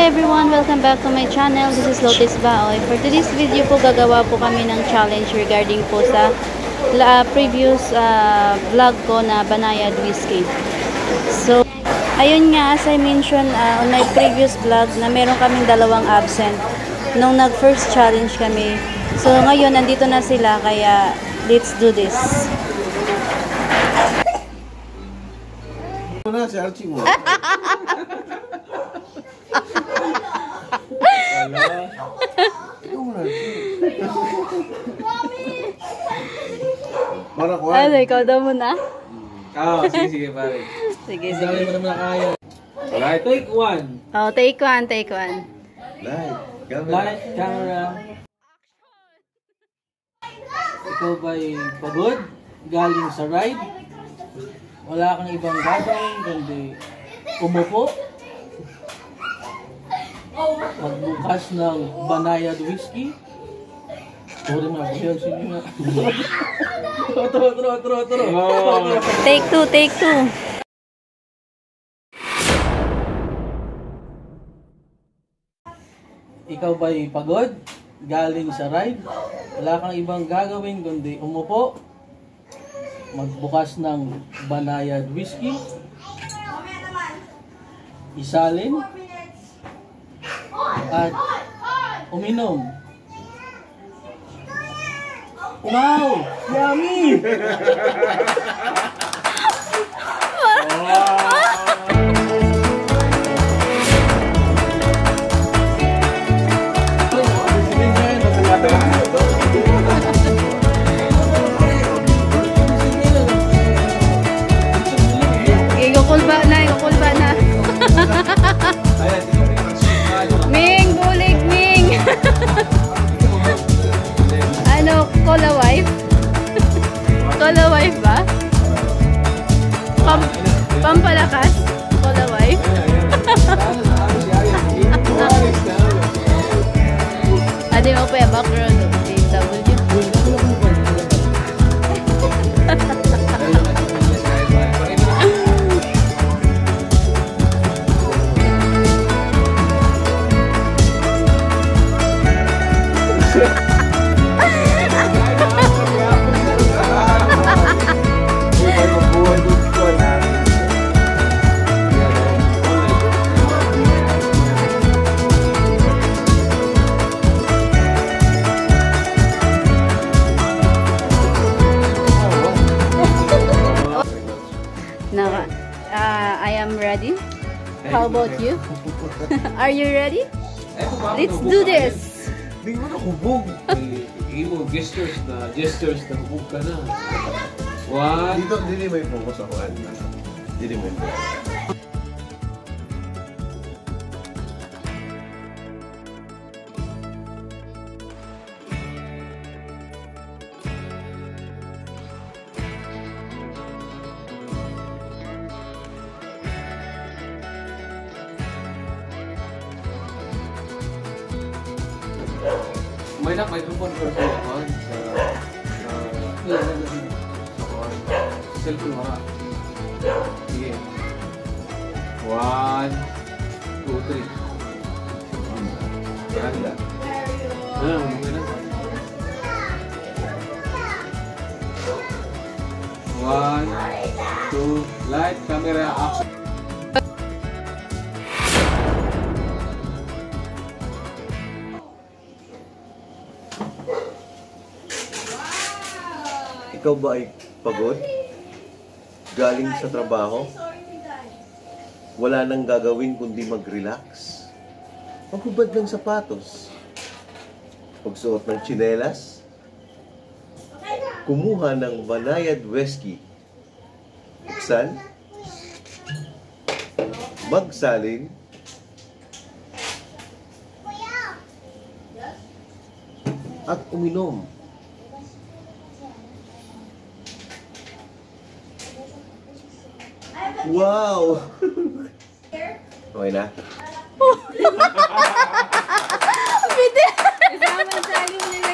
everyone! Welcome back to my channel. This is Lotus Baoy. For today's video po, gagawa po kami ng challenge regarding po sa previous vlog ko na Banayad Whiskey. So, ayun nga, as I mentioned on my previous vlog na meron kaming dalawang absent nung nag-first challenge kami. So, ngayon, nandito na sila, kaya let's do this. Ano si Archie mo? Para ko. Ano, ikaw daw muna? Sige pare. Sige. Dali mo naman kaya. Alright, take one. Oh, take one. Light, camera. Ikaw ba'y pagod? Galing sa ride? Wala kang ibang gagawin kundi umupo? Magbukas ng Banayad Whiskey? Sorry mga bayan, sino nga? Turo. Take two. Ikaw ba'y pagod? Galing sa ride? Wala kang ibang gagawin kundi umupo? Magbukas ng Banayad Whiskey? Isalin? At uminom? Wow! Yummy! Ikukulba na. Ming, bulik, Ming. Ano, cola wife? Cola wife ba? Pampalakas? Cola wife? Adi mo pa yung background of DW. I am ready. How about you? Are you ready? Let's do this. Hindi mo na hubog. Hindi mo gestures na hubog ka na. One. Dito, hindi may focus ako. Hindi may focus. May microphone ko sa cellphone mo na. Sige. 1, 2, 3. Ganda. Mamaya na. 1, 2, light, camera, action. Ikaw ba ay pagod? Galing sa trabaho? Wala nang gagawin kundi mag-relax? Maghubad ng sapatos? Pagsuot ng tsinelas? Kumuha ng Banayad Whiskey? Buksan? Magsalin? At uminom? Wow! Okay na? Pwede! Isama sa akin